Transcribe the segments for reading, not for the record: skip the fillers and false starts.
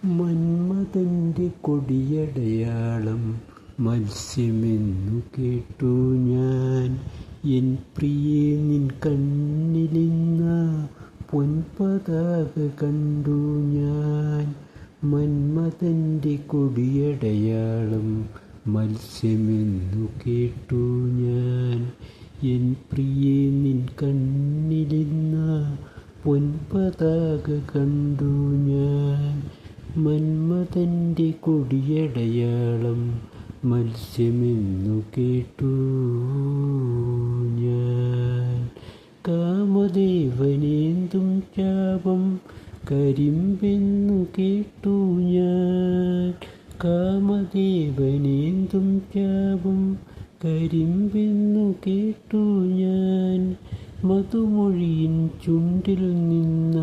മന്മഥൻ്റെ കൊടിയടയാളം മത്സ്യമെന്നു കേട്ടു ഞാൻ. എൻ പ്രിയേ, നിൻ കണ്ണിലിന്ന പൊൻപതാക കണ്ടു ഞാൻ. മന്മഥൻ്റെ കൊടിയടയാളം മത്സ്യമെന്നു കേട്ടു ഞാൻ. എൻ പ്രിയേ, നിൻ കണ്ണിലിന്ന പൊൻപതാക കണ്ടു ഞാൻ. മന്മഥൻ്റെ കൊടിയടയാളം മത്സ്യമെന്നു കേട്ടു ഞാൻ. കാമദേവനേന്തും ശാപം കരിമ്പെന്നു കേട്ടു ഞാൻ. കാമദേവനേന്തും ശാപം കരിമ്പെന്നു കേട്ടു ഞാൻ. മധുമൊഴിയിൻ ചുണ്ടിൽ നിന്ന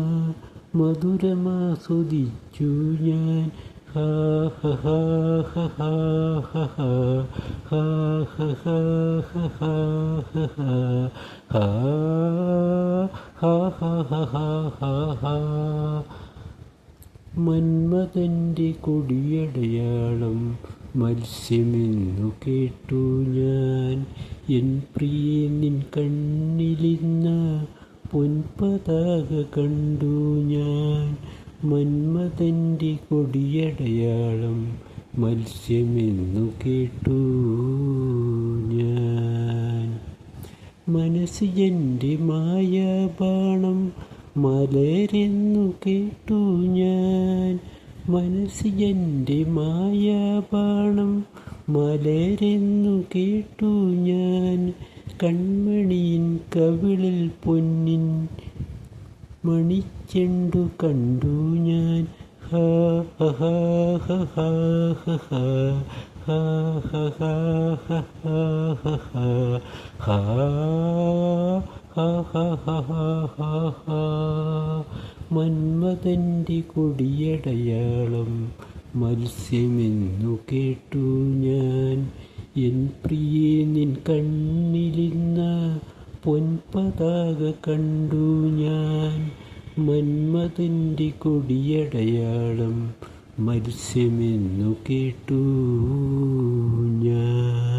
മധുരമാസ്വദിച്ചു ഞാൻ. ഹാ ഹ ഹാ ഹ ഹാ ഹ ഹാ ഹാ ഹ ഹാ ഹ ഹാ ഹാ ഹാ ഹാ ഹാ ഹാ. മന്മഥൻ്റെ കൊടിയടയാളം മത്സ്യമെന്നു കേട്ടു ഞാൻ. എൻ പ്രിയേ, നിൻ കണ്ണിലിന്ന പൊൻപതാക കണ്ടു ഞാൻ. മന്മഥൻ്റെ കൊടിയടയാളം മത്സ്യമെന്നു കേട്ടു ഞാൻ. മനസ്സ് എൻ്റെ മായാബാണം മലരെന്നു കേട്ടു ഞാൻ. മനസ്സ് എൻ്റെ മായാബാണം മലരെന്നു കേട്ടു ഞാൻ. കൺമണിയിൻ കവിളിൽ പൊന്നിൻ മണിച്ചെണ്ടു കണ്ടു ഞാൻ. ഹാ ഹ ഹാ ഹ ഹാ ഹ ഹാ ഹാ ഹ ഹാ ഹ ഹാ ഹാ ഹാ ഹാ. മന്മഥൻ്റെ കൊടിയടയാളം മത്സ്യമെന്നു കേട്ടു ഞാൻ. എൻ പ്രിയേ, നിൻ കണ്ണിലിന്ന പൊൻപതാക കണ്ടു ഞാൻ. മന്മഥൻ്റെ കൊടിയടയാളം മത്സ്യമെന്നു കേട്ടു ഞാൻ.